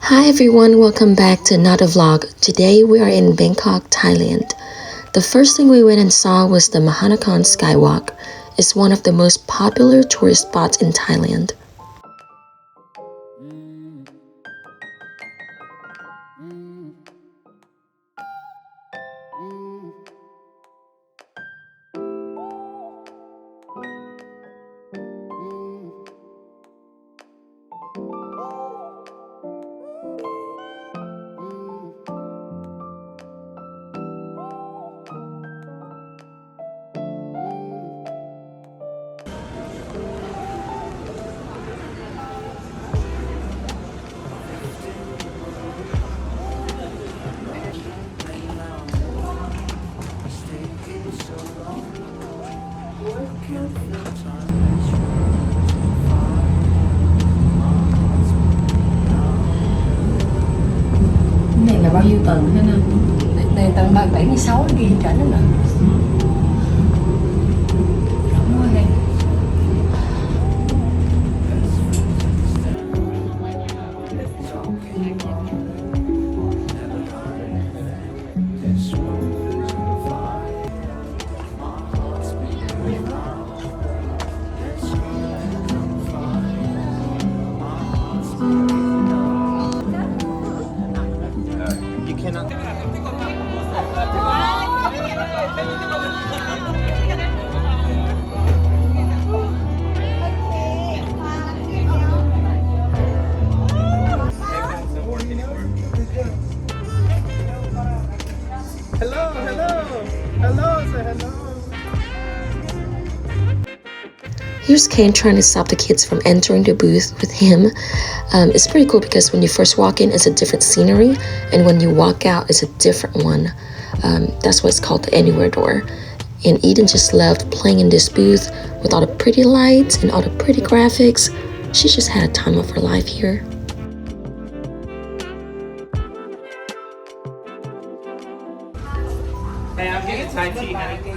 Hi everyone, welcome back to another vlog. Today we are in Bangkok, Thailand. The first thing we went and saw was the Mahanakhon Skywalk. It's one of the most popular tourist spots in Thailand. Này là bao nhiêu tầng thế nào? Này tầng 76 ghi trả đó nè. Rộng quá đây. Here's Kane trying to stop the kids from entering the booth with him. It's pretty cool because when you first walk in, it's a different scenery, and when you walk out, it's a different one. That's why it's called the Anywhere door. And Eden just loved playing in this booth with all the pretty lights and all the pretty graphics. She just had a time of her life here. Hey, I'm getting Thai tea, honey.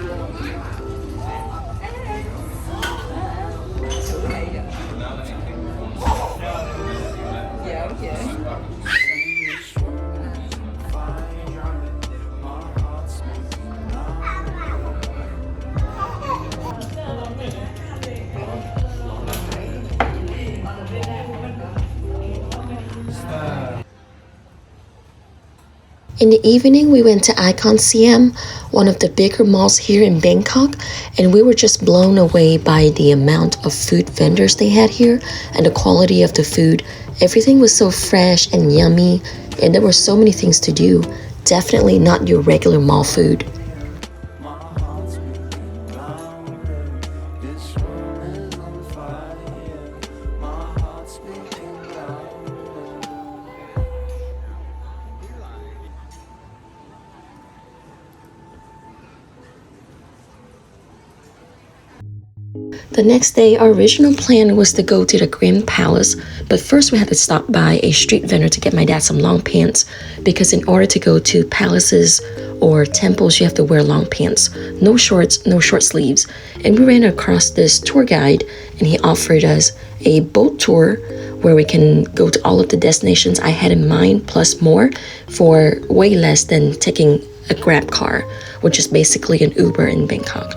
In the evening, we went to Icon CM, one of the bigger malls here in Bangkok, and we were just blown away by the amount of food vendors they had here and the quality of the food. Everything was so fresh and yummy, and there were so many things to do. Definitely not your regular mall food. The next day, our original plan was to go to the Grand Palace, but first we had to stop by a street vendor to get my dad some long pants, because in order to go to palaces or temples, you have to wear long pants. No shorts, no short sleeves. And we ran across this tour guide, and he offered us a boat tour where we can go to all of the destinations I had in mind, plus more, for way less than taking a Grab car, which is basically an Uber in Bangkok.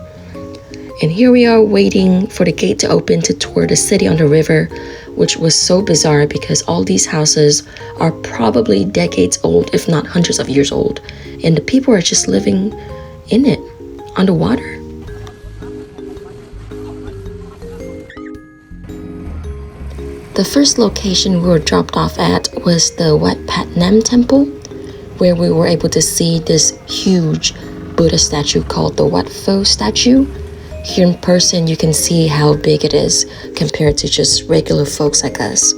And here we are waiting for the gate to open to tour the city on the river, which was so bizarre because all these houses are probably decades old, if not hundreds of years old. And the people are just living in it, on the water. The first location we were dropped off at was the Wat Pat Nam Temple, where we were able to see this huge Buddha statue called the Wat Pho statue. Here in person, you can see how big it is compared to just regular folks like us.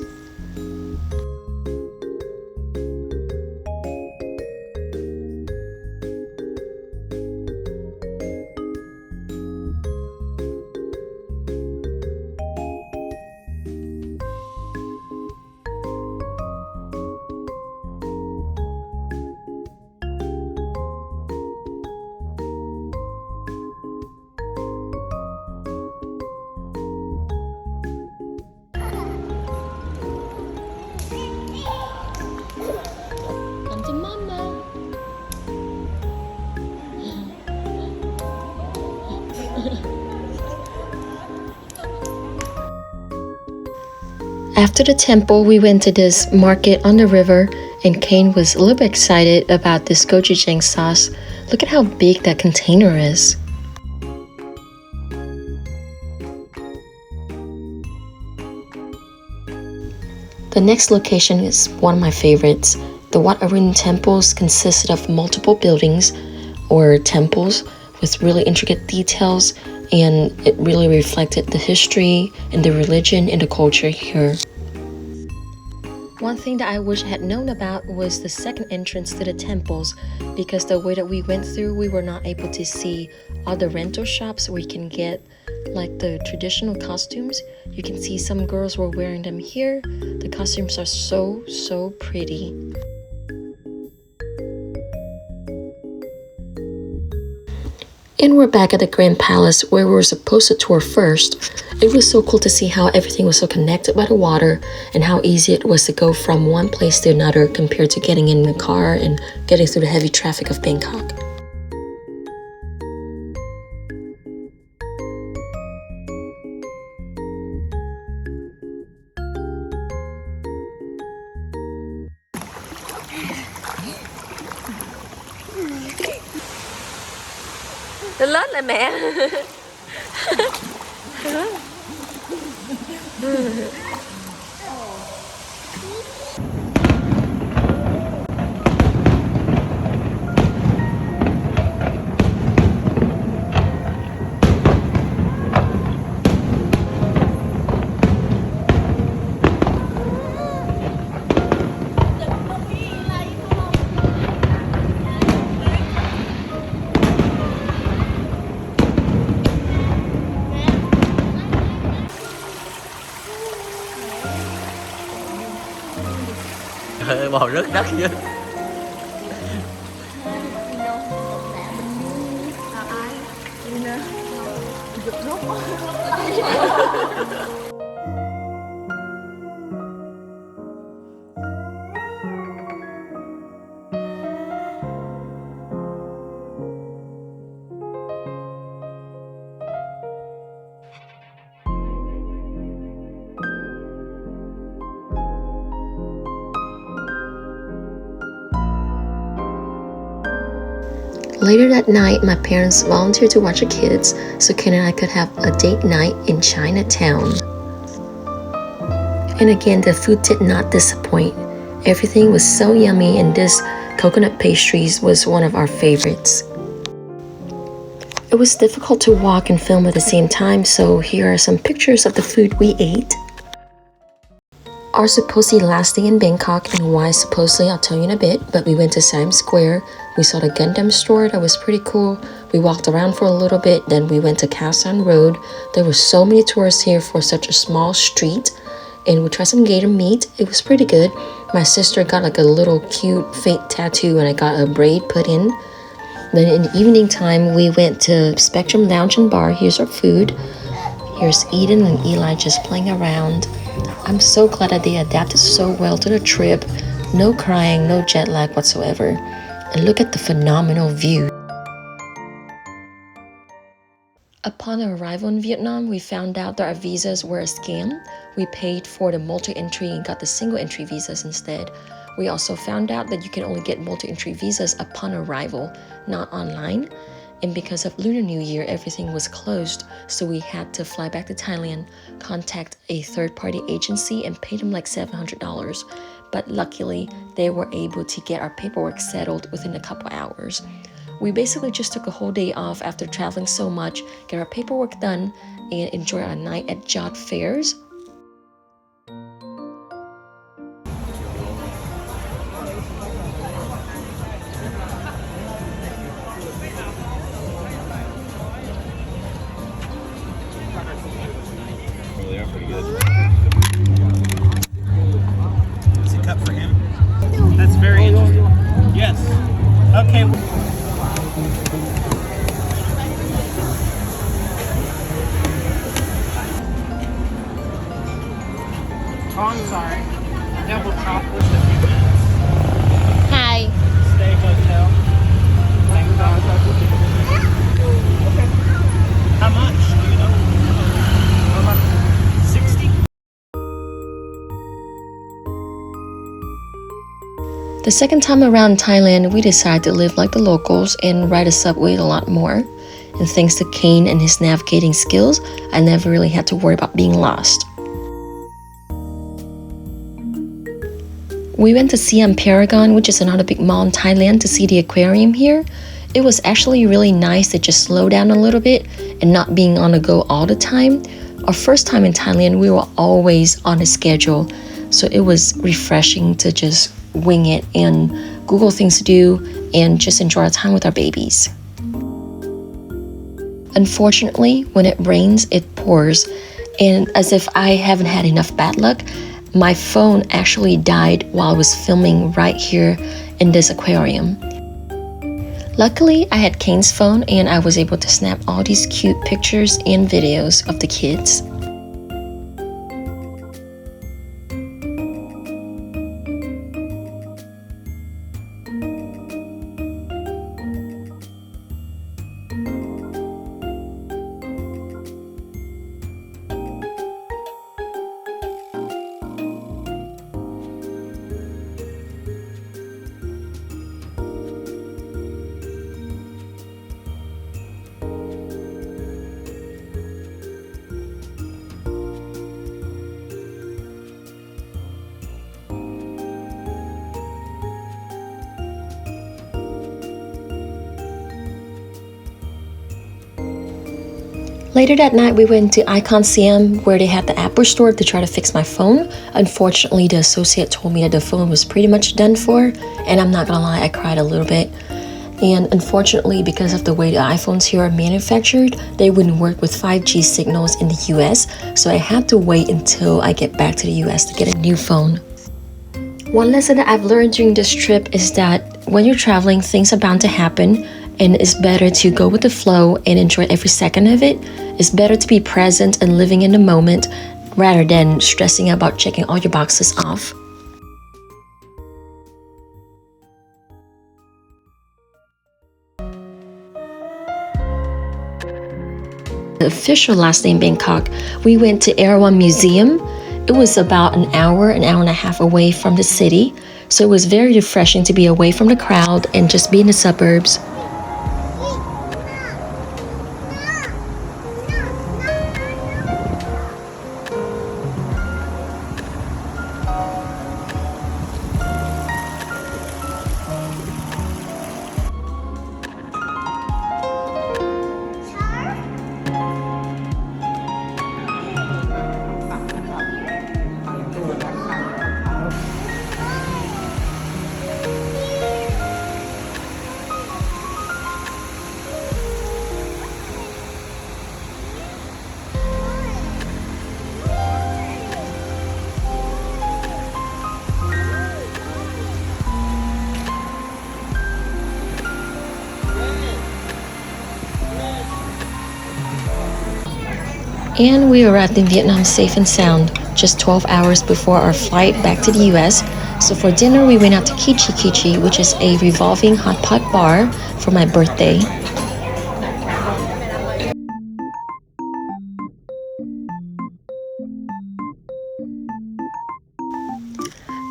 After the temple, we went to this market on the river, and Kane was a little bit excited about this gochujang sauce. Look at how big that container is. The next location is one of my favorites. The Wat Arun temples consisted of multiple buildings or temples with really intricate details, and it really reflected the history and the religion and the culture here. One thing that I wish I had known about was the second entrance to the temples, because the way that we went through, we were not able to see all the rental shops where you can get like the traditional costumes. You can see some girls were wearing them here. The costumes are so pretty. And we're back at the Grand Palace where we were supposed to tour first. It was so cool to see how everything was so connected by the water and how easy it was to go from one place to another compared to getting in the car and getting through the heavy traffic of Bangkok. Nó lớn lại mẹ. Bò rớt đất chứ. Later that night, my parents volunteered to watch the kids so Ken and I could have a date night in Chinatown. And again, the food did not disappoint. Everything was so yummy, and this coconut pastries was one of our favorites. It was difficult to walk and film at the same time, so here are some pictures of the food we ate. Our supposedly last day in Bangkok, and why supposedly I'll tell you in a bit, but we went to Times Square. We saw the Gundam store, that was pretty cool. We walked around for a little bit, then we went to Khasan Road. There were so many tourists here for such a small street, and we tried some gator meat. It was pretty good. My sister got like a little cute fake tattoo, and I got a braid put in. Then in the evening time, we went to Spectrum Lounge and Bar. Here's our food. Here's Eden and Eli just playing around. I'm so glad that they adapted so well to the trip. No crying, no jet lag whatsoever. And look at the phenomenal view. Upon our arrival in Vietnam, we found out that our visas were a scam. We paid for the multi-entry and got the single-entry visas instead. We also found out that you can only get multi-entry visas upon arrival, not online. And because of Lunar New Year, everything was closed, so we had to fly back to Thailand, contact a third-party agency, and pay them like $700. But luckily, they were able to get our paperwork settled within a couple hours. We basically just took a whole day off after traveling so much, get our paperwork done, and enjoy our night at Jot Fairs. They are pretty good. Is it cut for him? That's very interesting. Yes. Okay. The second time around Thailand, we decided to live like the locals and ride a subway a lot more. And thanks to Kane and his navigating skills, I never really had to worry about being lost. We went to Siam Paragon, which is another big mall in Thailand, to see the aquarium here. It was actually really nice to just slow down a little bit and not being on the go all the time. Our first time in Thailand, we were always on a schedule, so it was refreshing to just wing it and Google things to do and just enjoy our time with our babies. Unfortunately, when it rains, it pours, and as if I haven't had enough bad luck, my phone actually died while I was filming right here in this aquarium. Luckily, I had Kane's phone and I was able to snap all these cute pictures and videos of the kids. Later that night, we went to Icon Siam where they had the Apple store to try to fix my phone. Unfortunately, the associate told me that the phone was pretty much done for, and I'm not gonna lie, I cried a little bit. And unfortunately, because of the way the iPhones here are manufactured, they wouldn't work with 5G signals in the US, so I had to wait until I get back to the US to get a new phone. One lesson that I've learned during this trip is that when you're traveling, things are bound to happen, and it's better to go with the flow and enjoy every second of it. It's better to be present and living in the moment rather than stressing about checking all your boxes off. The official last day in Bangkok, we went to Erawan Museum. It was about an hour and a half away from the city, so it was very refreshing to be away from the crowd and just be in the suburbs. And we arrived in Vietnam safe and sound, just 12 hours before our flight back to the US. So for dinner, we went out to Kichi Kichi, which is a revolving hot pot bar for my birthday.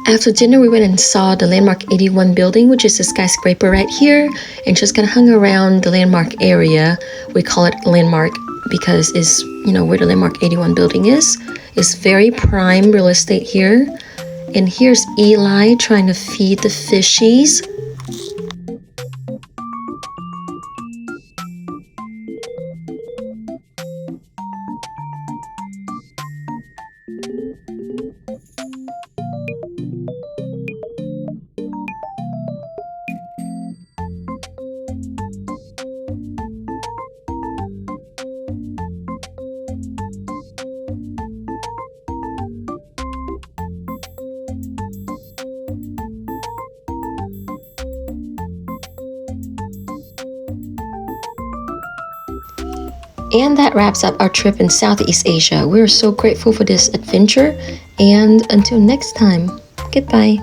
After dinner, we went and saw the Landmark 81 building, which is a skyscraper right here, and just kind of hung around the Landmark area. We call it Landmark because it's, where the Landmark 81 building is. It's very prime real estate here. And here's Eli trying to feed the fishies. And that wraps up our trip in Southeast Asia. We are so grateful for this adventure, and until next time, goodbye.